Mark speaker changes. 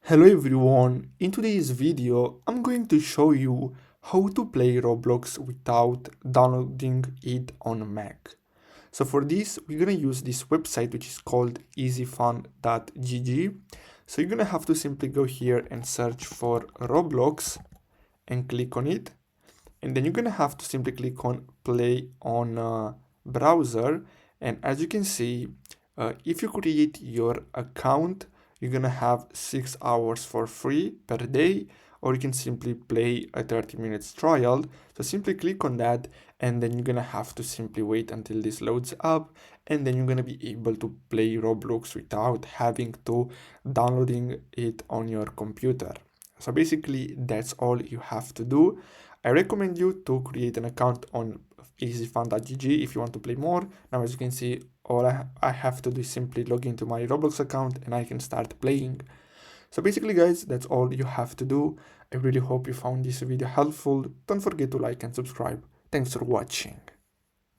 Speaker 1: Hello everyone, in today's video I'm going to show you how to play Roblox without downloading it on Mac. So for this we're gonna use this website which is called easyfun.gg. So you're gonna have to simply go here and search for Roblox and click on it, and then you're gonna have to simply click on play on browser. And as you can see, if you create your account, you're gonna have 6 hours for free per day, or you can simply play a 30 minutes trial. So simply click on that, and then you're gonna have to simply wait until this loads up, and then you're gonna be able to play Roblox without having to downloading it on your computer. So basically that's all you have to do. I recommend you to create an account on easyfun.gg if you want to play more. Now as you can see, all I have to do is simply log into my Roblox account and I can start playing. So basically guys, that's all you have to do. I really hope you found this video helpful. Don't forget to like and subscribe. Thanks for watching.